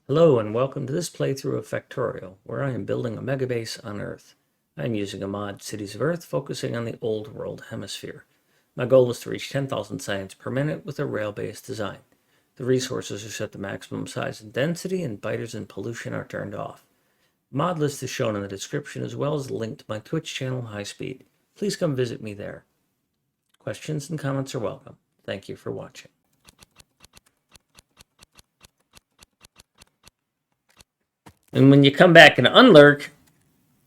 Hello and welcome to this playthrough of Factorio, where I am building a megabase on Earth. I am using a mod, Cities of Earth, focusing on the Old World Hemisphere. My goal is to reach 10,000 science per minute with a rail-based design. The resources are set to maximum size and density, and biters and pollution are turned off. The mod list is shown in the description, as well as a link to my Twitch channel, High Speed. Please come visit me there. Questions and comments are welcome. Thank you for watching. And when you come back and unlurk,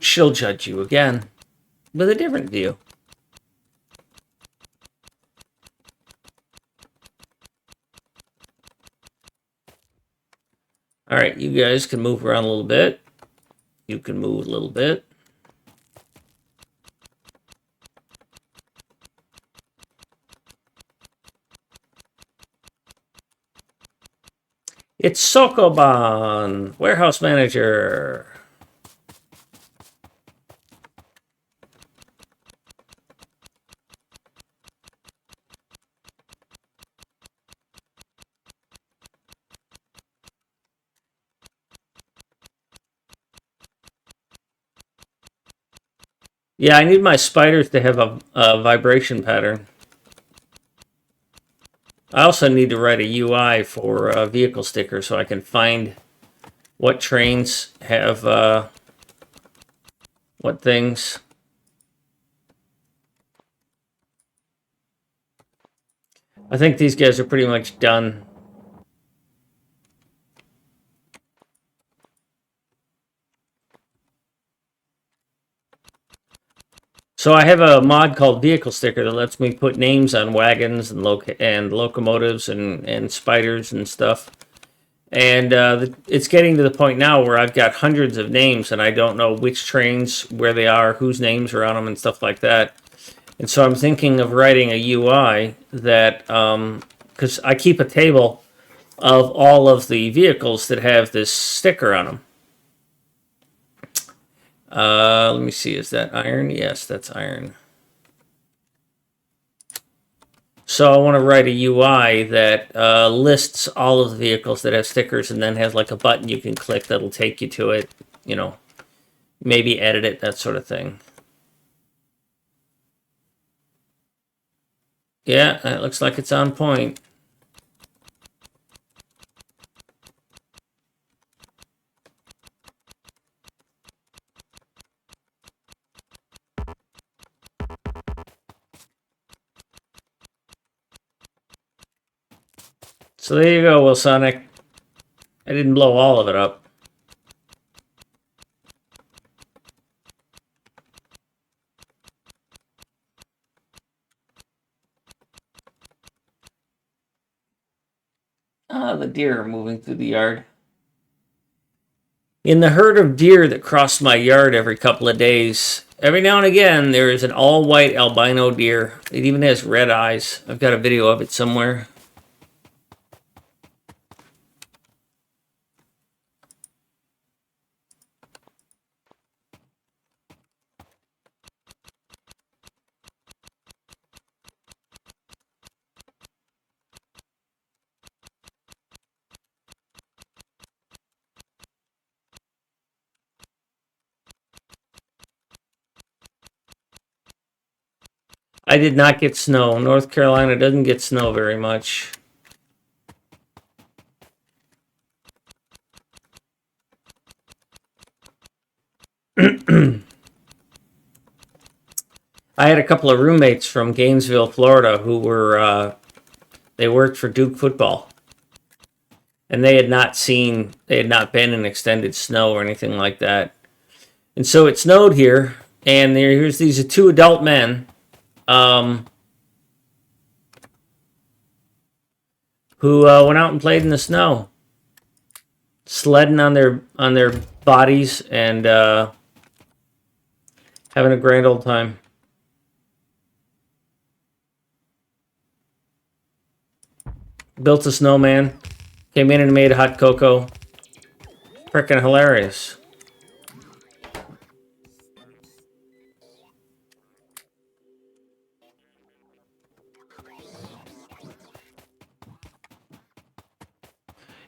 she'll judge you again with a different view. All right, you guys can move around a little bit. You can move a little bit. It's Sokoban, warehouse manager. Yeah, I need my spiders to have a vibration pattern. I also need to write a UI for a vehicle sticker so I can find what trains have what things. I think these guys are pretty much done. So I have a mod called Vehicle Sticker that lets me put names on wagons and locomotives and spiders and stuff. And it's getting to the point now where I've got hundreds of names and I don't know which trains, where they are, whose names are on them, and stuff like that. And so I'm thinking of writing a UI that, because I keep a table of all of the vehicles that have this sticker on them. Let me see, is that iron? Yes, that's iron. So I want to write a UI that lists all of the vehicles that have stickers and then has like a button you can click that'll take you to it, you know, maybe edit it, that sort of thing. Yeah, it looks like it's on point. So there you go, Will Sonic. I didn't blow all of it up. Ah, the deer are moving through the yard. In the herd of deer that cross my yard every couple of days, every now and again there is an all-white albino deer. It even has red eyes. I've got a video of it somewhere. I did not get snow. North Carolina doesn't get snow very much. I had a couple of roommates from Gainesville, Florida, who were they worked for Duke football, and they had not been in extended snow or anything like that. And so it snowed here, and here's these two adult men who went out and played in the snow, sledding on their bodies and having a grand old time. Built a snowman, came in and made hot cocoa. Freaking hilarious.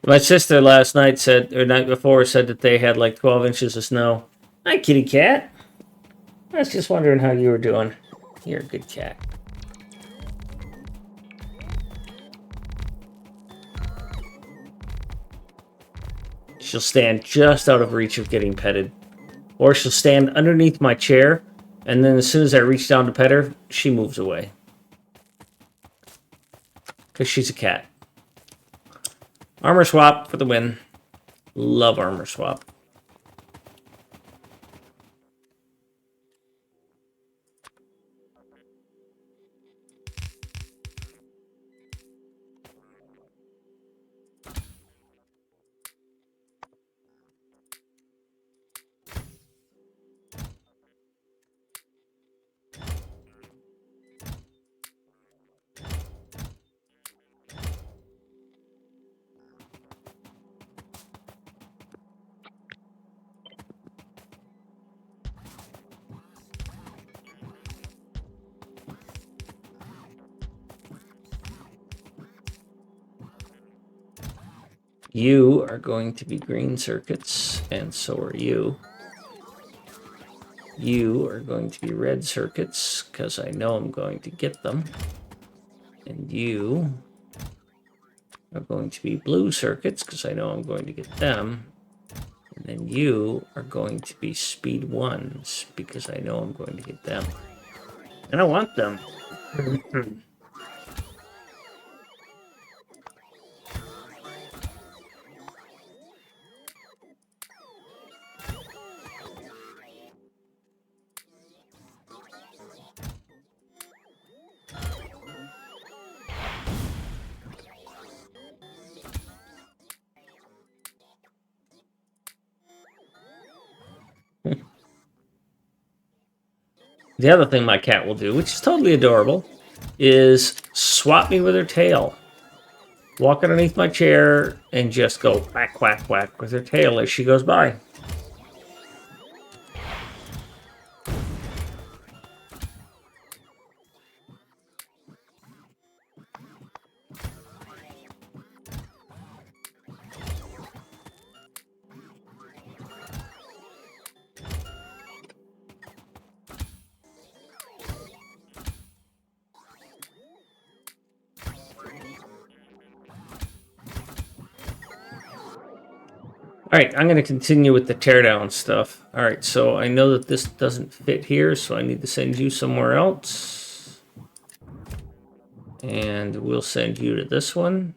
My sister last night said, or night before, said that they had like 12 inches of snow. Hi, kitty cat. I was just wondering how you were doing. You're a good cat. She'll stand just out of reach of getting petted. Or she'll stand underneath my chair, and then as soon as I reach down to pet her, she moves away. Because she's a cat. Armor swap for the win. Love armor swap. You are going to be green circuits, and so are you. You are going to be red circuits, because I know I'm going to get them. And you are going to be blue circuits, because I know I'm going to get them. And then you are going to be speed ones, because I know I'm going to get them. And I want them. The other thing my cat will do, which is totally adorable, is swat me with her tail. Walk underneath my chair and just go whack, whack, whack with her tail as she goes by. Alright, I'm going to continue with the teardown stuff. Alright, so I know that this doesn't fit here, so I need to send you somewhere else. And we'll send you to this one.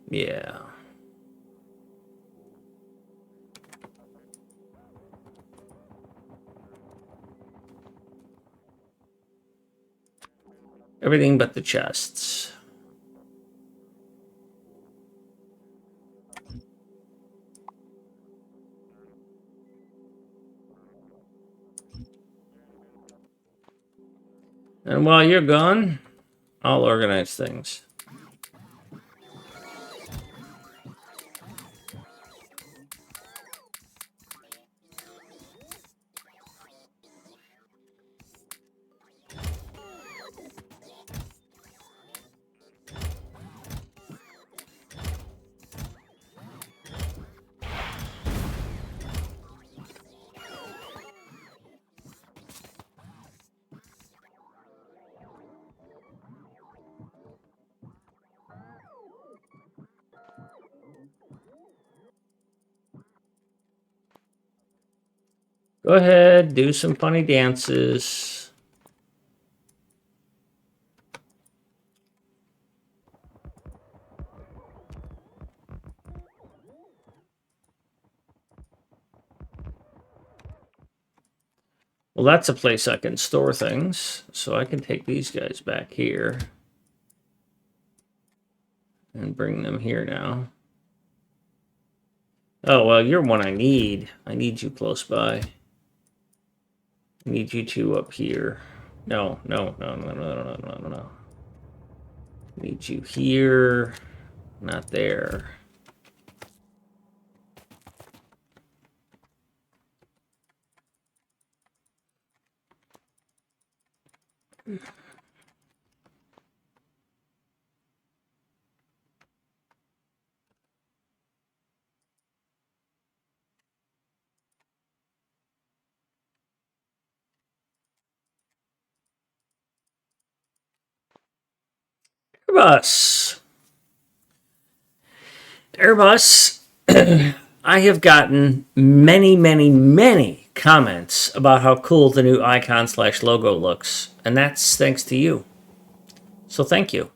Yeah. Everything but the chests. And while you're gone, I'll organize things. Go ahead, do some funny dances. Well, that's a place I can store things, so I can take these guys back here and bring them here now. Oh, well, you're one I need. I need you close by. I need you two up here. No. I need you here, not there. . 'Cause Airbus. Airbus. I have gotten many comments about how cool the new icon/logo looks, and that's thanks to you. So thank you.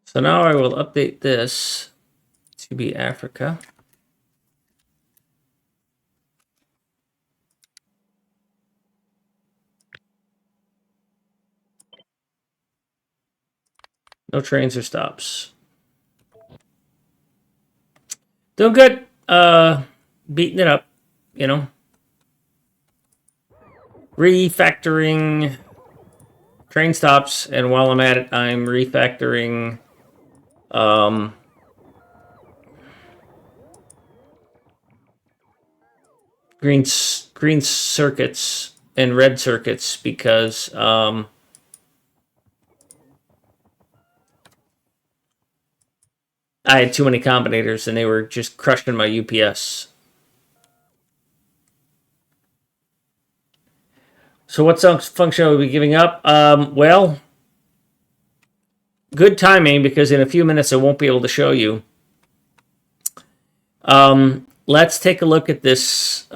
So now I will update this to be Africa. No trains or stops. Doing good. Beating it up, you know. Refactoring train stops, and while I'm at it, I'm refactoring green circuits and red circuits because I had too many combinators and they were just crushing my UPS. So what function will we be giving up? Well, good timing because in a few minutes I won't be able to show you. Let's take a look at this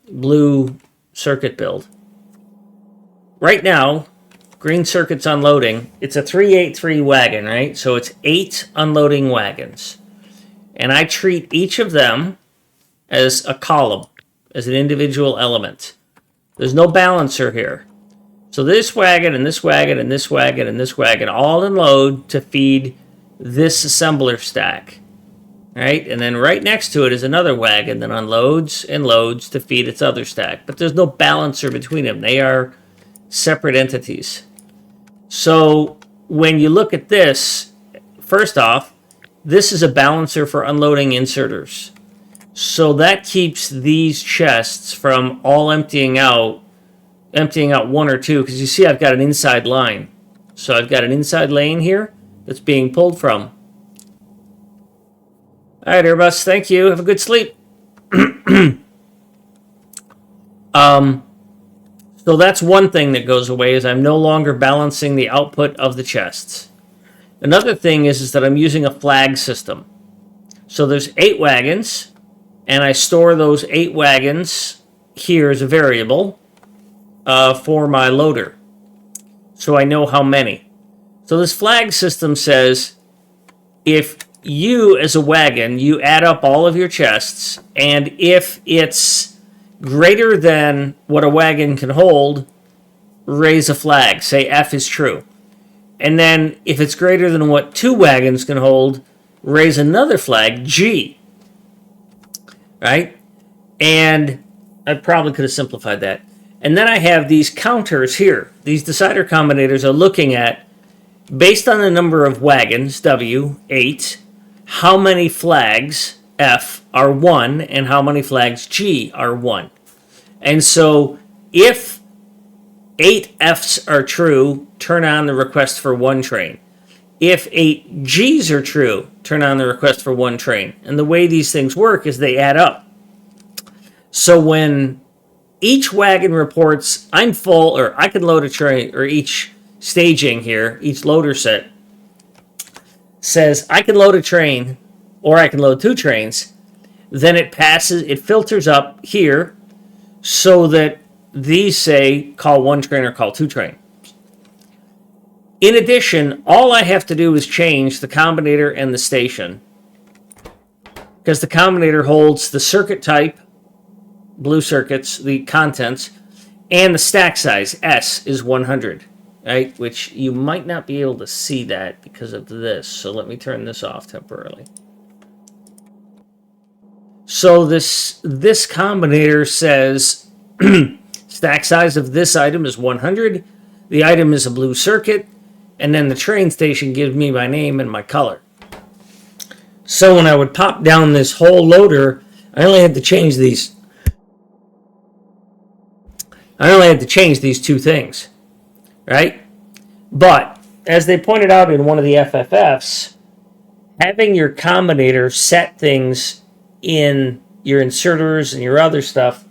blue circuit build. Right now, green circuit's unloading. It's a 383 wagon, right? So it's 8 unloading wagons. And I treat each of them as a column, as an individual element. There's no balancer here. So this wagon and this wagon and this wagon and this wagon all unload to feed this assembler stack. Right? And then right next to it is another wagon that unloads and loads to feed its other stack. But there's no balancer between them. They are separate entities. So when you look at this, first off, this is a balancer for unloading inserters. So that keeps these chests from all emptying out one or two, because you see I've got an inside line. So I've got an inside lane here that's being pulled from. All right, Airbus, thank you. Have a good sleep. So that's one thing that goes away, is I'm no longer balancing the output of the chests. Another thing is that I'm using a flag system. So there's 8 wagons, and I store those 8 wagons here as a variable for my loader. So I know how many. So this flag system says if you, as a wagon, you add up all of your chests, and if it's greater than what a wagon can hold, raise a flag. Say F is true. And then if it's greater than what 2 wagons can hold, raise another flag, G. Right? And I probably could have simplified that. And then I have these counters here. These decider combinators are looking at, based on the number of wagons, W, 8, how many flags, F, are 1, and how many flags, G, are 1. And so if 8 Fs are true, turn on the request for 1 train. If 8 Gs are true, turn on the request for 1 train. And the way these things work is they add up. So when each wagon reports, I'm full, or I can load a train, or each staging here, each loader set says, I can load a train, or I can load 2 trains, then it filters up here so that these say, call 1 train or call 2 train. In addition, all I have to do is change the combinator and the station, because the combinator holds the circuit type, blue circuits, the contents, and the stack size, S, is 100. right? Which you might not be able to see that because of this. So let me turn this off temporarily. So this combinator says stack size of this item is 100. The item is a blue circuit, and then the train station gives me my name and my color. So when I would pop down this whole loader, I only had to change these. I only had to change these two things, right? But as they pointed out in one of the FFFs, having your combinator set things in your inserters and your other stuff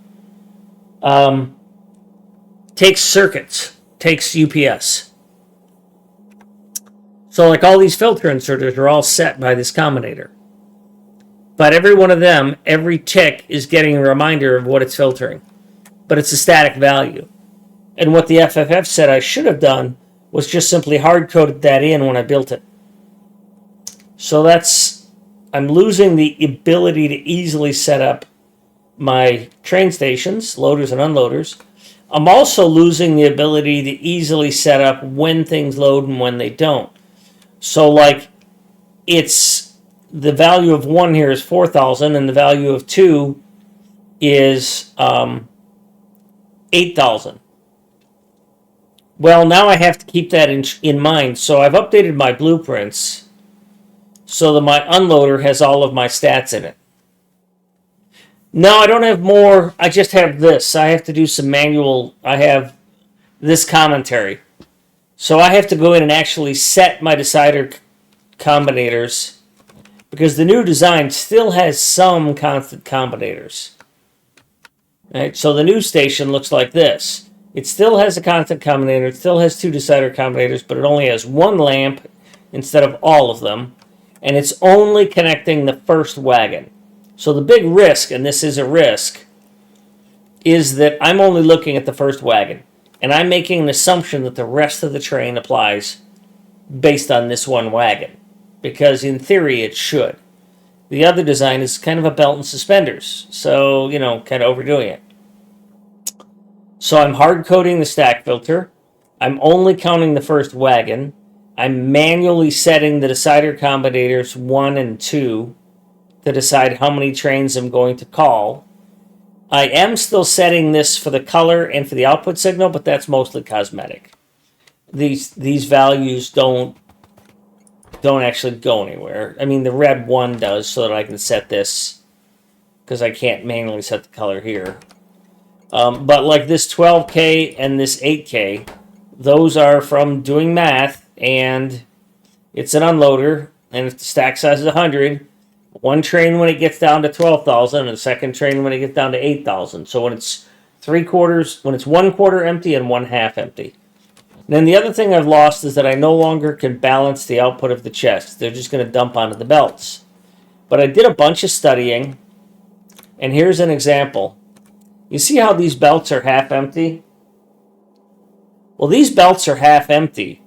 takes circuits, takes UPS. So like all these filter inserters are all set by this combinator. But every one of them, every tick is getting a reminder of what it's filtering. But it's a static value. And what the FFF said I should have done was just simply hard-coded that in when I built it. So I'm losing the ability to easily set up my train stations, loaders and unloaders. I'm also losing the ability to easily set up when things load and when they don't. So like it's the value of 1 here is 4,000 and the value of 2 is 8,000. Well, now I have to keep that in mind. So I've updated my blueprints so that my unloader has all of my stats in it. No, I don't have more. I just have this. I have to do some manual. I have this commentary. So I have to go in and actually set my decider combinators because the new design still has some constant combinators. Right? So the new station looks like this. It still has a constant combinator. It still has 2 decider combinators, but it only has 1 lamp instead of all of them. And it's only connecting the first wagon. So the big risk, and this is a risk, is that I'm only looking at the first wagon. And I'm making an assumption that the rest of the train applies based on this one wagon. Because in theory it should. The other design is kind of a belt and suspenders. So, kind of overdoing it. So I'm hard coding the stack filter. I'm only counting the first wagon. I'm manually setting the decider combinators 1 and 2 to decide how many trains I'm going to call. I am still setting this for the color and for the output signal, but that's mostly cosmetic. These values don't actually go anywhere. I mean, the red 1 does, so that I can set this because I can't manually set the color here. But like this 12K and this 8K, those are from doing math, and it's an unloader, and if the stack size is 100, one train when it gets down to 12,000, and the second train when it gets down to 8,000. So when it's 3/4, when it's 1/4 empty and 1/2 empty. And then the other thing I've lost is that I no longer can balance the output of the chest. They're just going to dump onto the belts. But I did a bunch of studying, and here's an example. You see how these belts are half empty? Well, these belts are half empty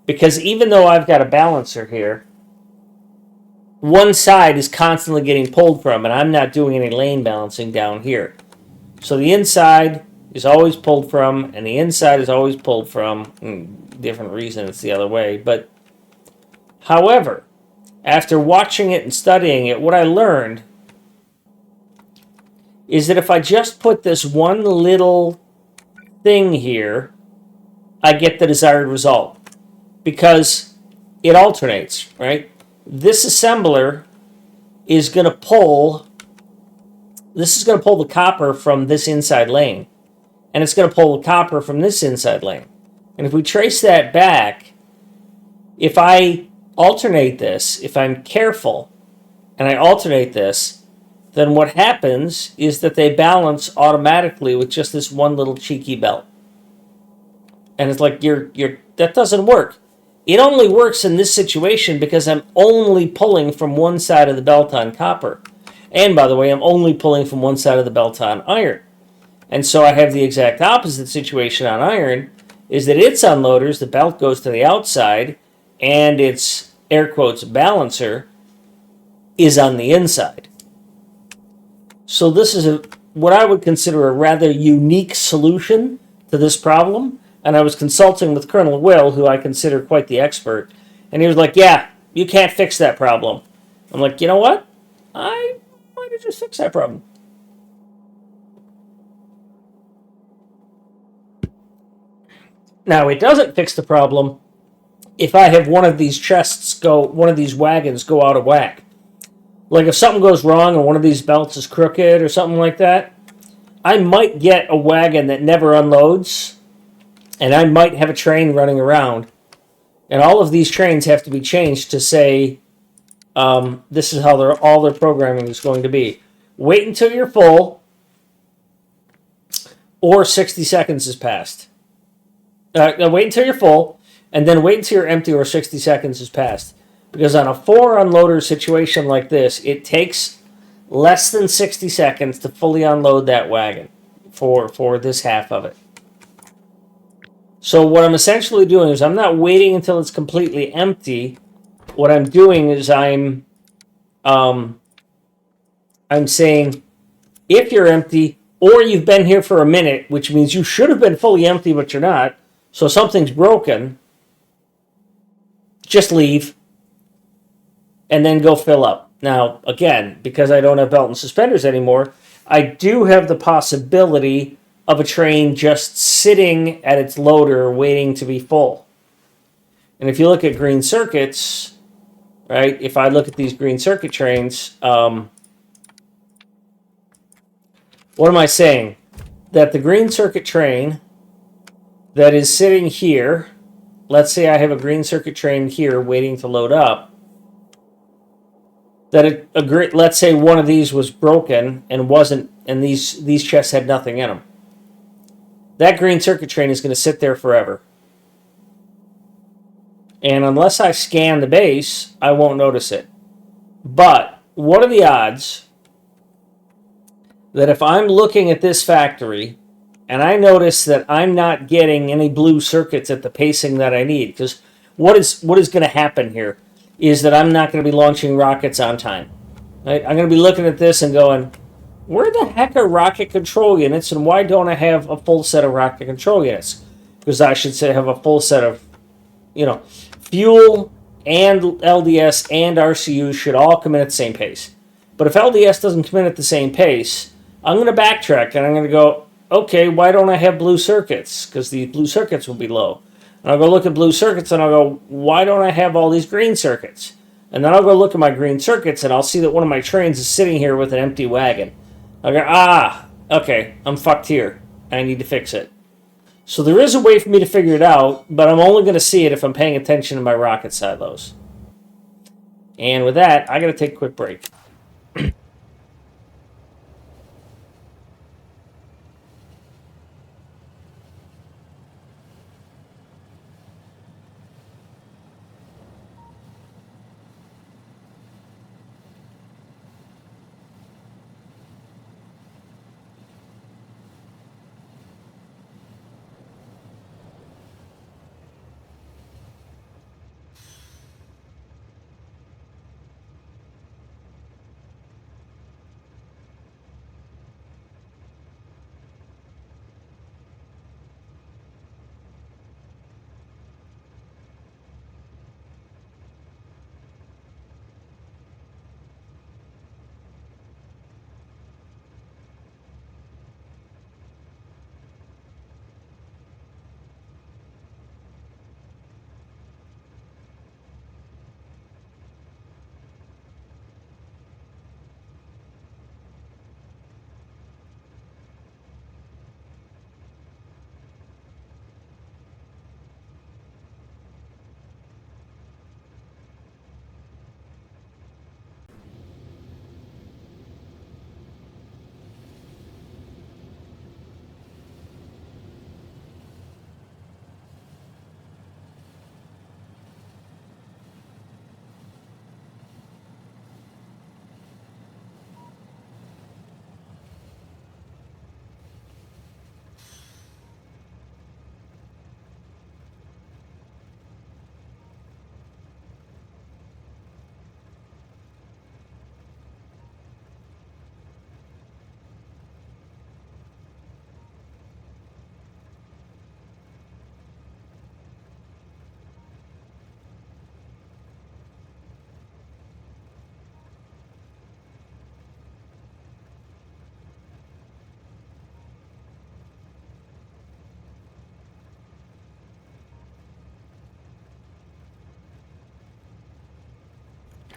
because even though I've got a balancer here, one side is constantly getting pulled from, and I'm not doing any lane balancing down here. So the inside is always pulled from, and the inside is always pulled from. Different reason it's the other way. But, however, after watching it and studying it, what I learned is that if I just put this one little thing here, I get the desired result. Because it alternates, right? This assembler is going to pull, the copper from this inside lane. And it's going to pull the copper from this inside lane. And if we trace that back, if I alternate this, if I'm careful, and I alternate this, then what happens is that they balance automatically with just this one little cheeky belt. And it's like, that doesn't work. It only works in this situation because I'm only pulling from one side of the belt on copper. And by the way, I'm only pulling from one side of the belt on iron. And so I have the exact opposite situation on iron, is that its unloaders, the belt goes to the outside, and its, air quotes, balancer is on the inside. So this is what I would consider a rather unique solution to this problem, And I was consulting with Colonel Will, who I consider quite the expert, and he was like, "Yeah, you can't fix that problem." I'm like, "You know what? I might have just fixed that problem." Now, it doesn't fix the problem if I have one of these one of these wagons go out of whack. Like if something goes wrong and one of these belts is crooked or something like that, I might get a wagon that never unloads, and I might have a train running around, and all of these trains have to be changed to say this is how all their programming is going to be. Wait until you're full, or 60 seconds has passed. Wait until you're full, and then wait until you're empty, or 60 seconds has passed. Because on a 4 unloader situation like this, it takes less than 60 seconds to fully unload that wagon for this half of it. So what I'm essentially doing is I'm not waiting until it's completely empty. What I'm doing is I'm saying if you're empty or you've been here for a minute, which means you should have been fully empty but you're not, so something's broken, just leave and then go fill up. Now, again, because I don't have belt and suspenders anymore, I do have the possibility of a train just sitting at its loader waiting to be full. And if you look at green circuits, right, if I look at these green circuit trains, what am I saying? That the green circuit train that is sitting here, let's say I have a green circuit train here waiting to load up, that let's say one of these was broken and wasn't, and these chests had nothing in them. That green circuit train is going to sit there forever. And unless I scan the base, I won't notice it. But what are the odds that if I'm looking at this factory and I notice that I'm not getting any blue circuits at the pacing that I need, because what is going to happen here is that I'm not going to be launching rockets on time. Right? I'm going to be looking at this and going, where the heck are rocket control units, and why don't I have a full set of rocket control units? Because I should say have a full set of, fuel and LDS and RCU should all come in at the same pace. But if LDS doesn't come in at the same pace, I'm going to backtrack and I'm going to go, okay, why don't I have blue circuits? Because the blue circuits will be low. And I'll go look at blue circuits and I'll go, why don't I have all these green circuits? And then I'll go look at my green circuits and I'll see that one of my trains is sitting here with an empty wagon. I'll go, okay, I'm fucked here. I need to fix it. So there is a way for me to figure it out, but I'm only going to see it if I'm paying attention to my rocket silos. And with that, I got to take a quick break.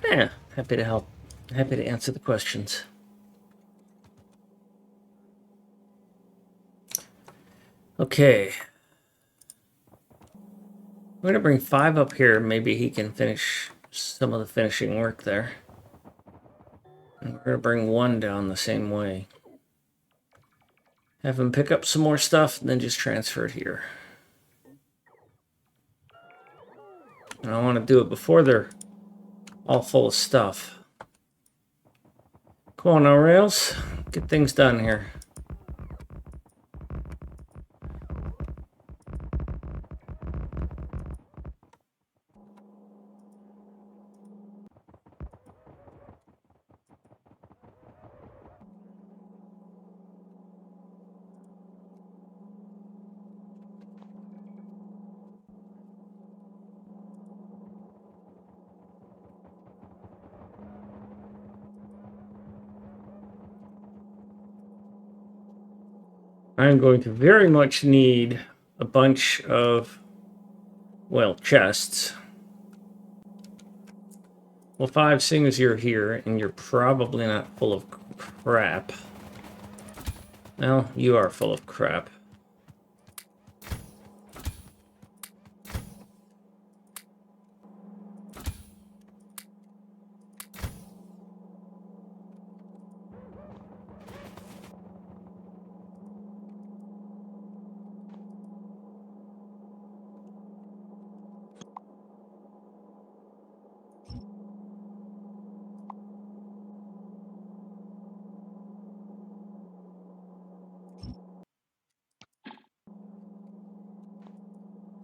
Yeah, happy to help. Happy to answer the questions. Okay. I'm going to bring 5 up here. Maybe he can finish some of the finishing work there. And we're going to bring 1 down the same way. Have him pick up some more stuff and then just transfer it here. And I want to do it before they're all full of stuff. Come on now, Rails. Get things done here. I'm going to very much need a bunch of, well, chests. Well, 5, seeing as you're here, and you're probably not full of crap. Well, you are full of crap.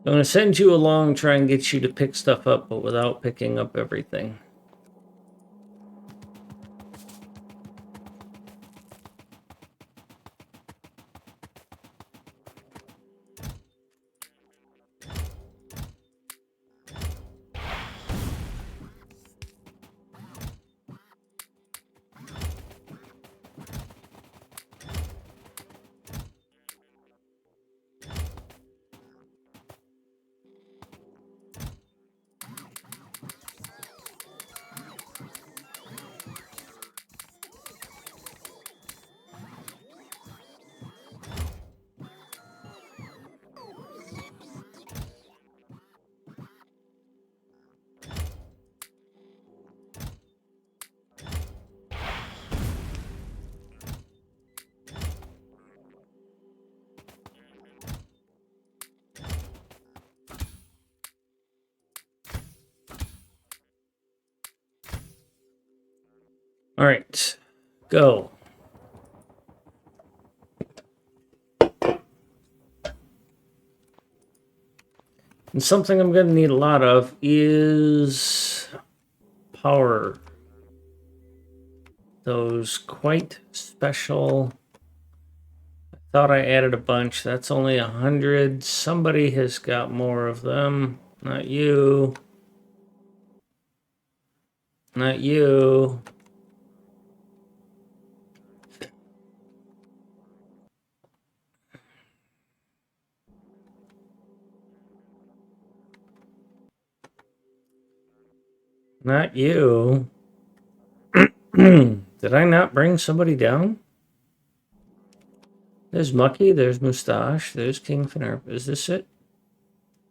I'm going to send you along, try and get you to pick stuff up, but without picking up everything. All right, go. And something I'm going to need a lot of is power. Those quite special. I thought I added a bunch. That's only 100. Somebody has got more of them. Not you. Not you. Not you. Did I not bring somebody down? There's Mucky, there's Moustache, there's King Finner. Is this it?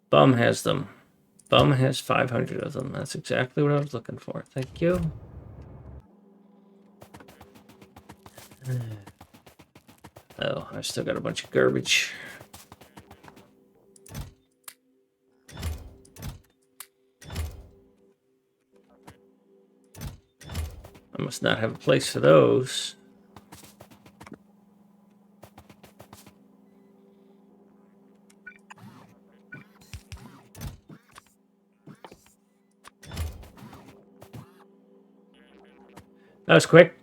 Bum has them. Bum has 500 of them. That's exactly what I was looking for. Thank you. Oh, I've still got a bunch of garbage. I must not have a place for those. That was quick.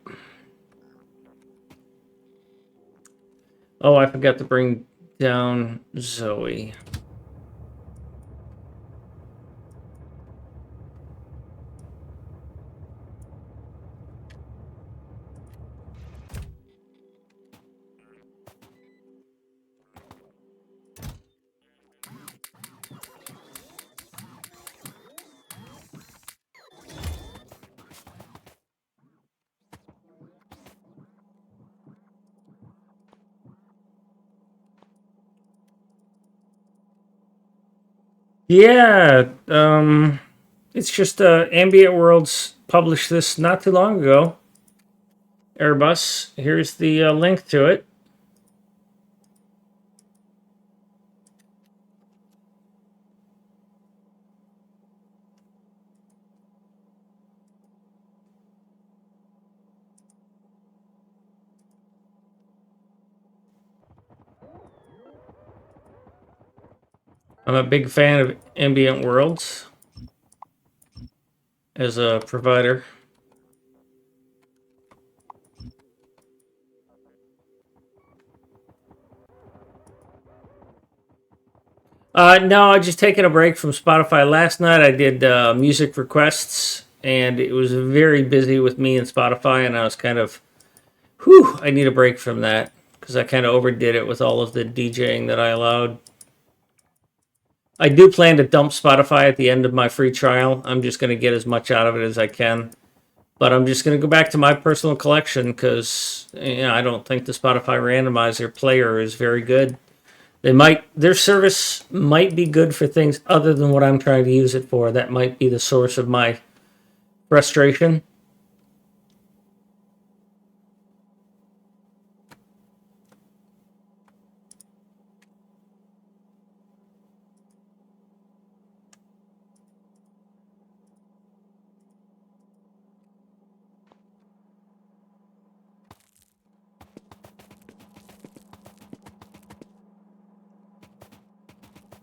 Oh, I forgot to bring down Zoe. Yeah, it's just Ambient Worlds published this not too long ago. Airbus. Here's the link to it. I'm a big fan of Ambient Worlds as a provider. No, I just taken a break from Spotify last night. I did music requests, and it was very busy with me and Spotify, and I was kind of, whew, I need a break from that because I kind of overdid it with all of the DJing that I allowed. I do plan to dump Spotify at the end of my free trial. I'm just going to get as much out of it as I can. But I'm just going to go back to my personal collection because I don't think the Spotify randomizer player is very good. Their service might be good for things other than what I'm trying to use it for. That might be the source of my frustration.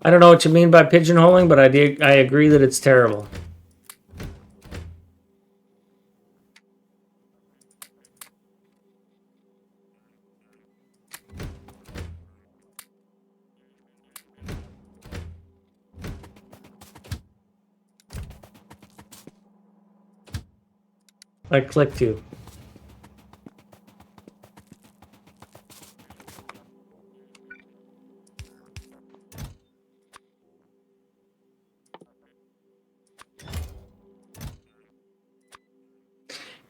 I don't know what you mean by pigeonholing, but I agree that it's terrible. I clicked you.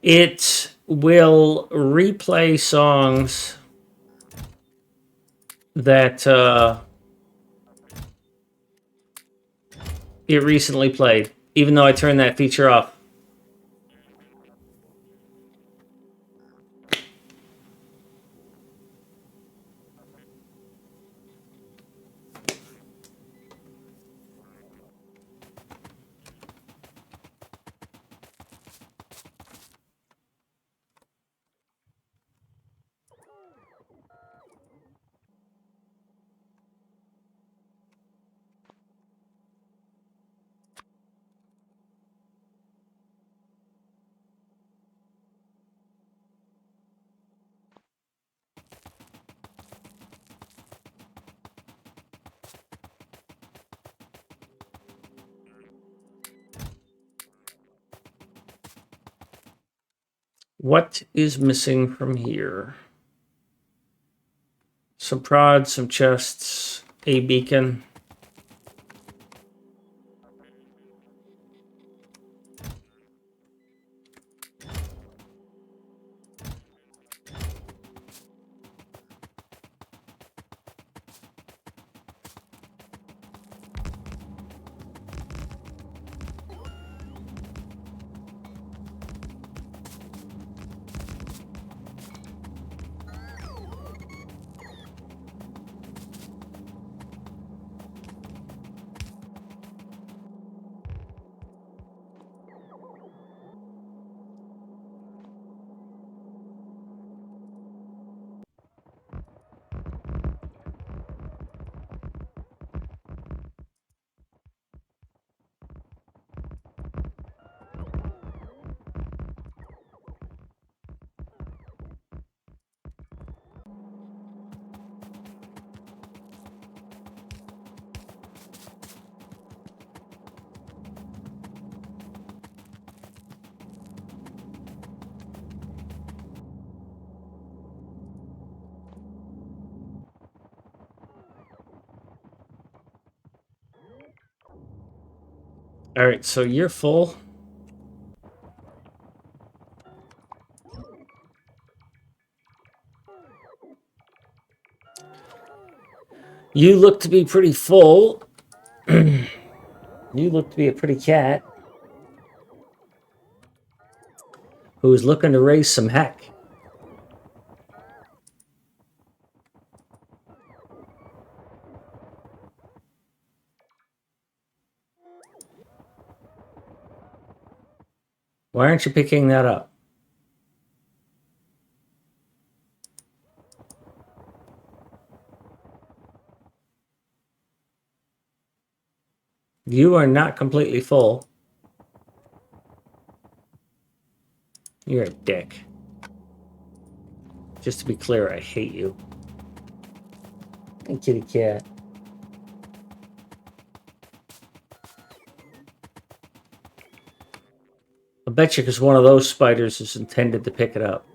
It will replay songs that it recently played, even though I turned that feature off. What is missing from here? Some prods, some chests, a beacon. All right, so you're full. You look to be pretty full. You look to be a pretty cat who's looking to raise some heck. Why aren't you picking that up? You are not completely full. You're a dick. Just to be clear, I hate you. Hey, kitty cat. I bet you because one of those spiders is intended to pick it up.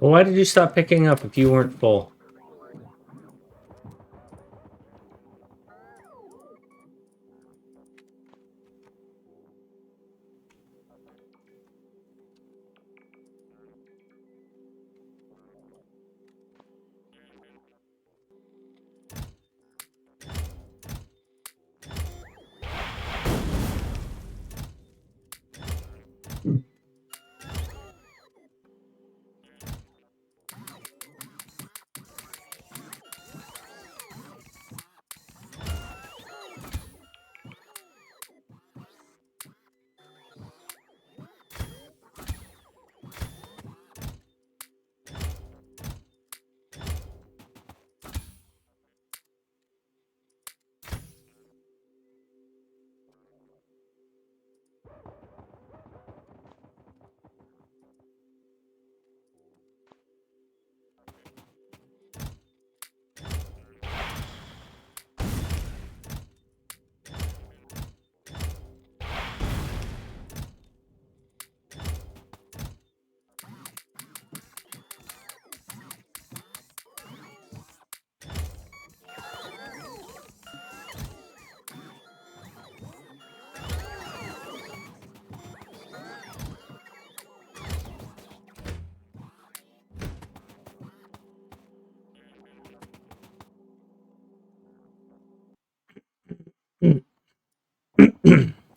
Well, why did you stop picking up if you weren't full?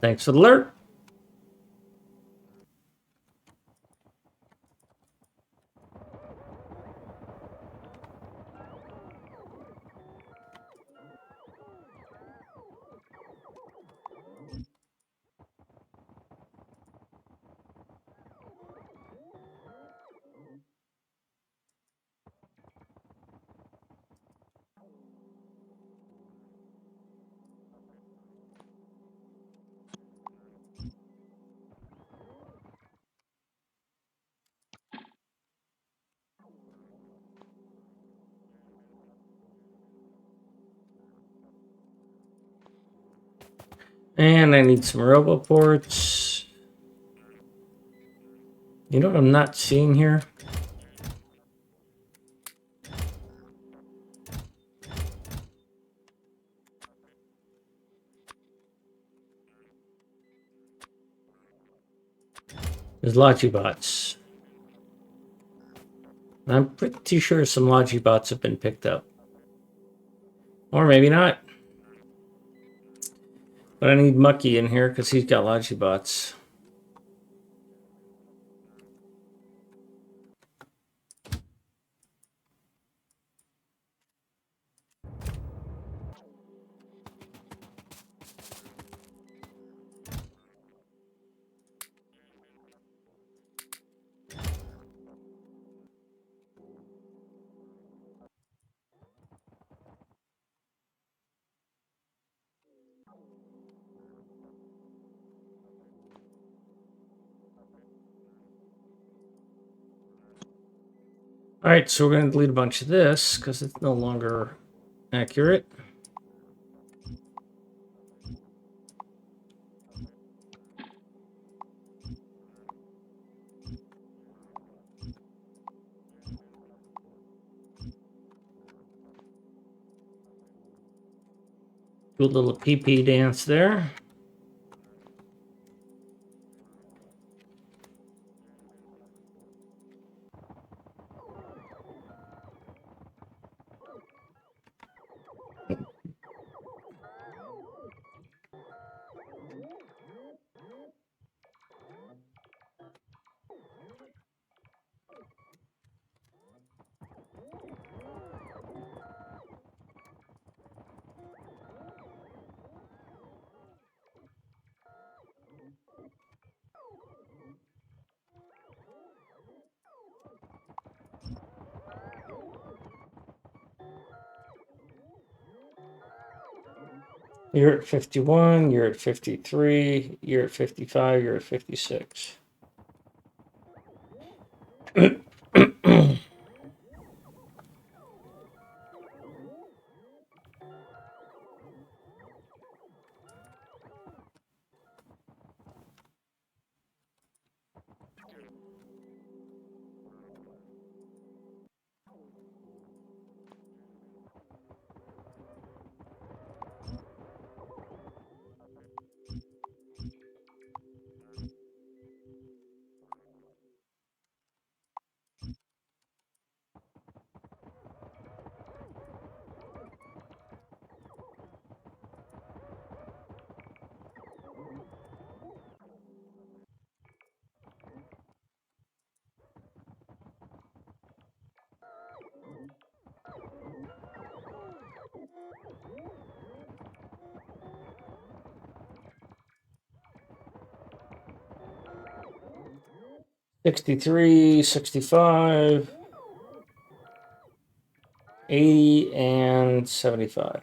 Thanks for the alert. And I need some roboports. You know what I'm not seeing here? There's Logibots. I'm pretty sure some Logibots have been picked up. Or maybe not. But I need Mucky in here because he's got Logibots. Alright, so we're going to delete a bunch of this because it's no longer accurate. Do a little pee-pee dance there. You're at 51, you're at 53, you're at 55, you're at 56. $63, $65, $80, and $75.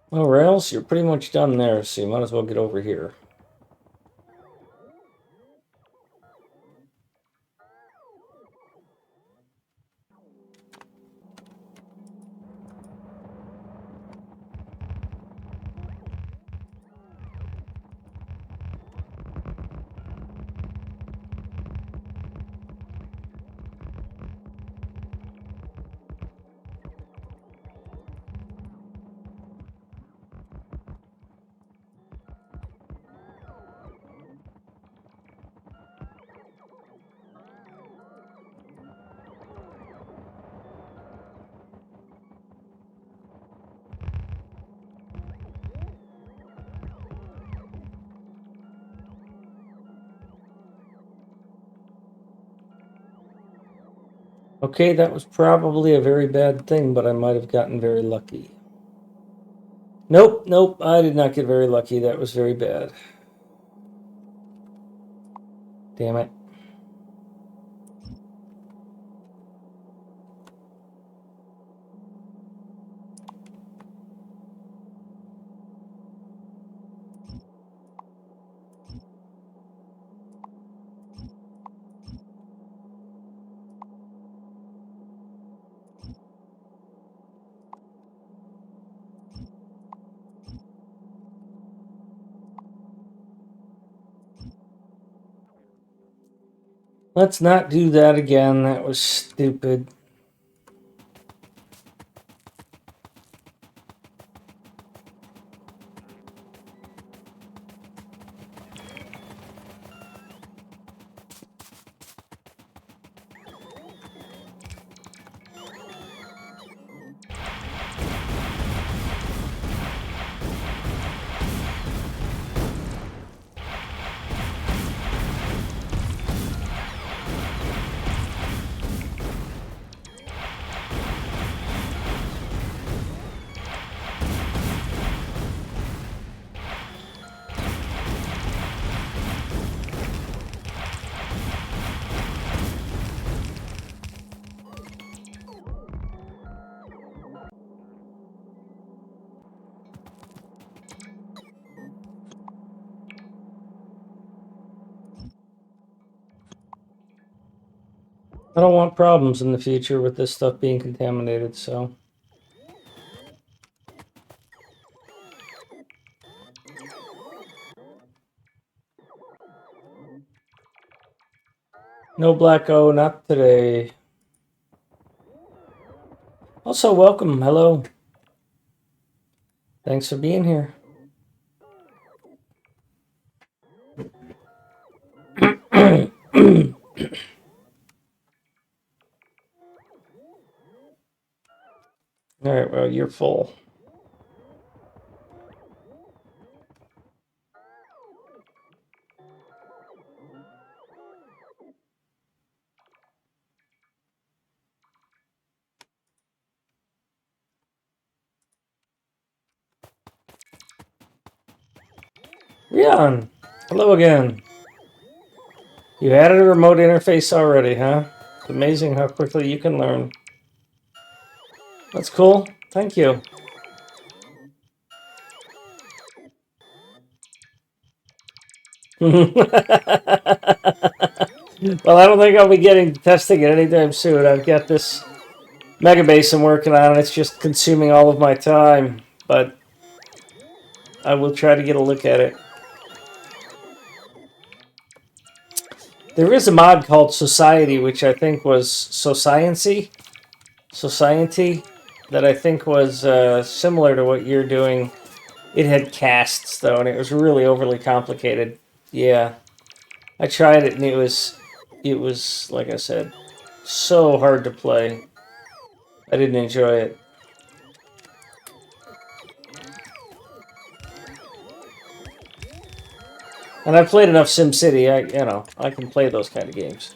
Well, Rails, you're pretty much done there, so you might as well get over here. Okay, that was probably a very bad thing, but I might have gotten very lucky. Nope, I did not get very lucky. That was very bad. Damn it. Let's not do that again. That was stupid. I don't want problems in the future with this stuff being contaminated, so. No Black O, not today. Also, welcome. Hello. Thanks for being here. All right, well, you're full. Rian, hello again. You added a remote interface already, huh? It's amazing how quickly you can learn. That's cool. Thank you. Well, I don't think I'll be getting testing it anytime soon. I've got this MegaBase I'm working on, and it's just consuming all of my time. But I will try to get a look at it. There is a mod called Society, which I think was Society, that I think was similar to what you're doing. It had casts though, and it was really overly complicated. Yeah, I tried it, and it was like I said, so hard to play. I didn't enjoy it. And I've played enough SimCity. I can play those kind of games.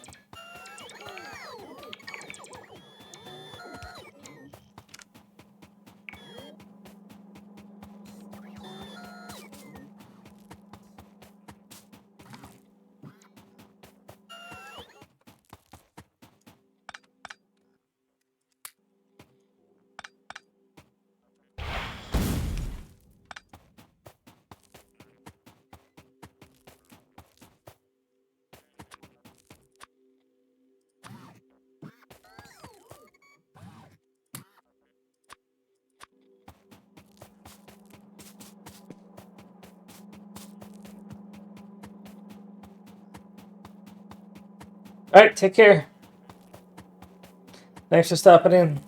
All right, take care. Thanks for stopping in.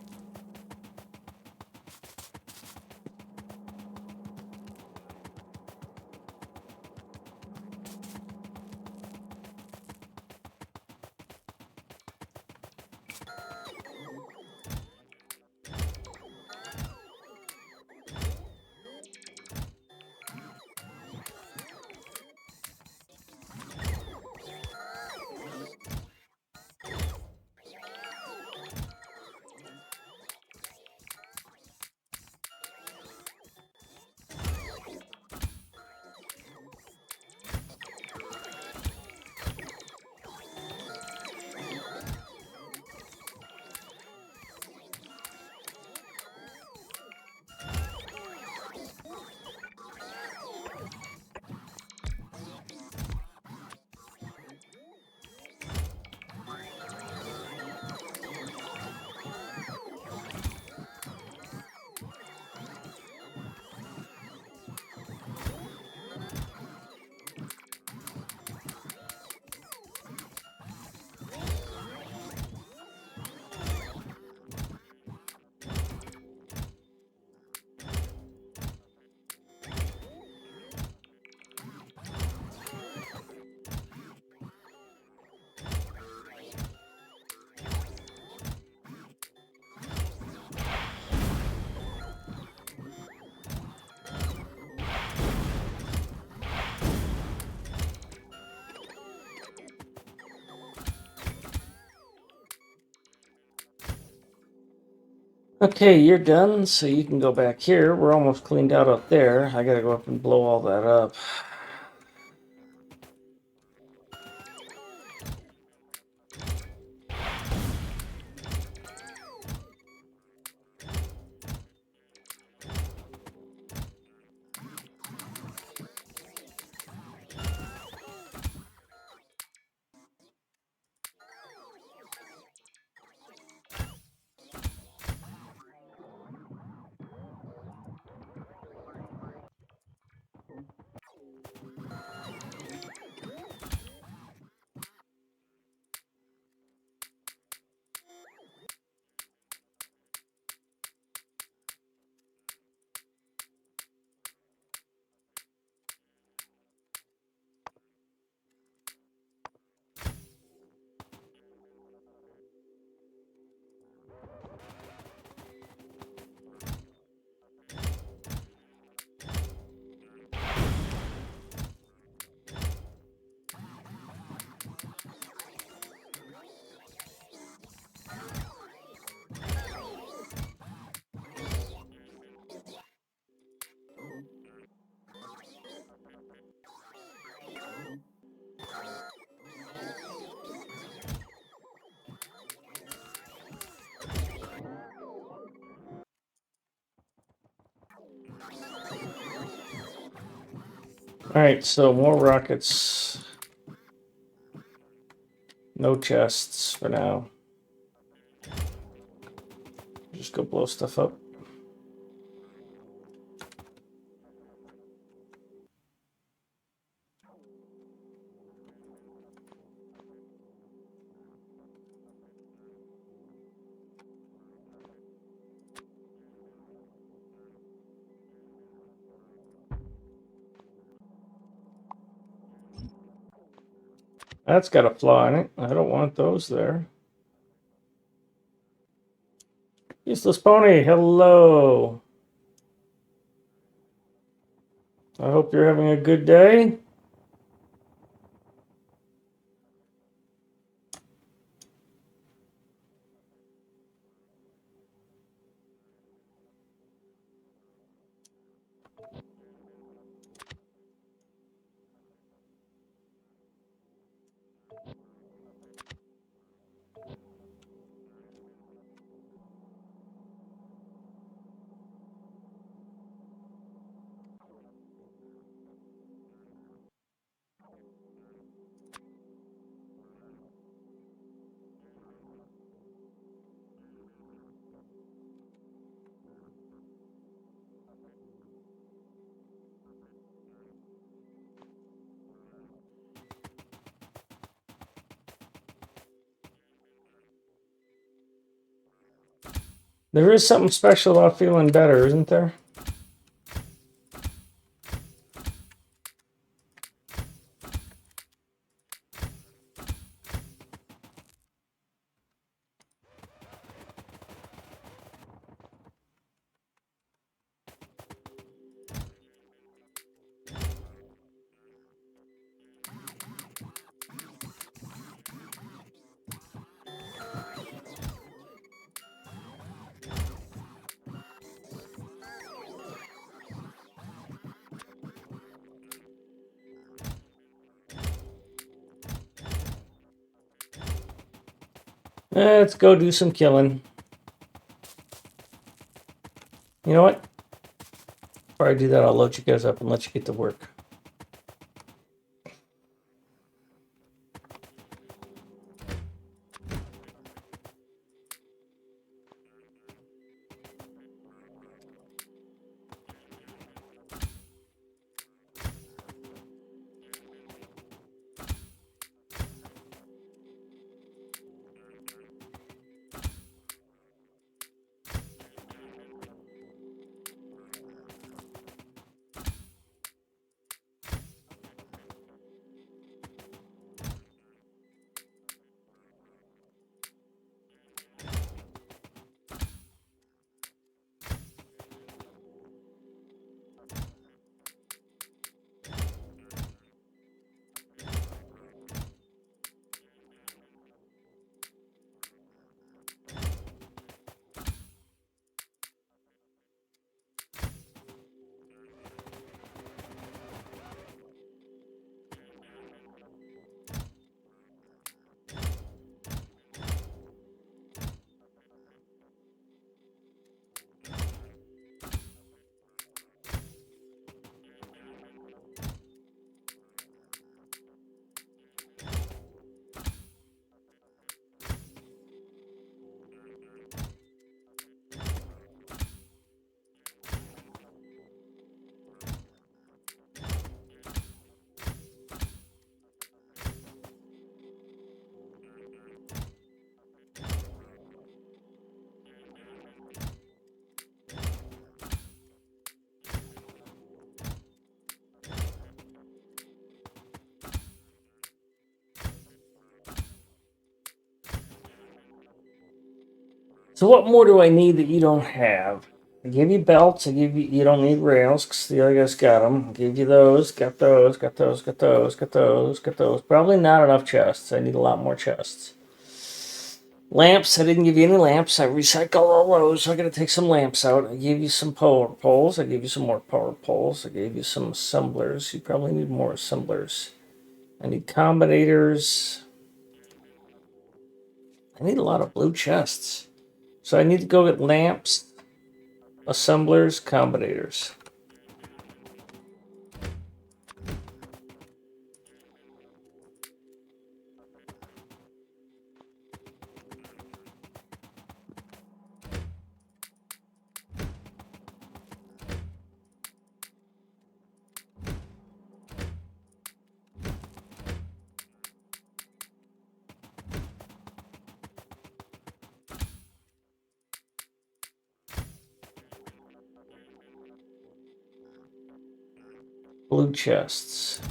Okay, you're done, so you can go back here. We're almost cleaned out there. I gotta go up and blow all that up. Alright, so more rockets. No chests for now. Just go blow stuff up. That's got a flaw in it. I don't want those there. Useless pony, hello. I hope you're having a good day. There is something special about feeling better, isn't there? Let's go do some killing. You know what? Before I do that, I'll load you guys up and let you get to work. So what more do I need that you don't have? I gave you belts. I gave you. You don't need rails because the other guys got them. I gave you those. Got those. Got those. Got those. Got those. Got those. Probably not enough chests. I need a lot more chests. Lamps. I didn't give you any lamps. I recycled all those. So I got to take some lamps out. I gave you some power poles. I gave you some more power poles. I gave you some assemblers. You probably need more assemblers. I need combinators. I need a lot of blue chests. So I need to go get lamps, assemblers, combinators. Blue chests.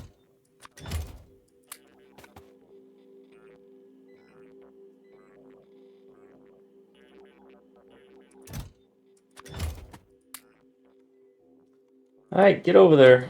All right, get over there.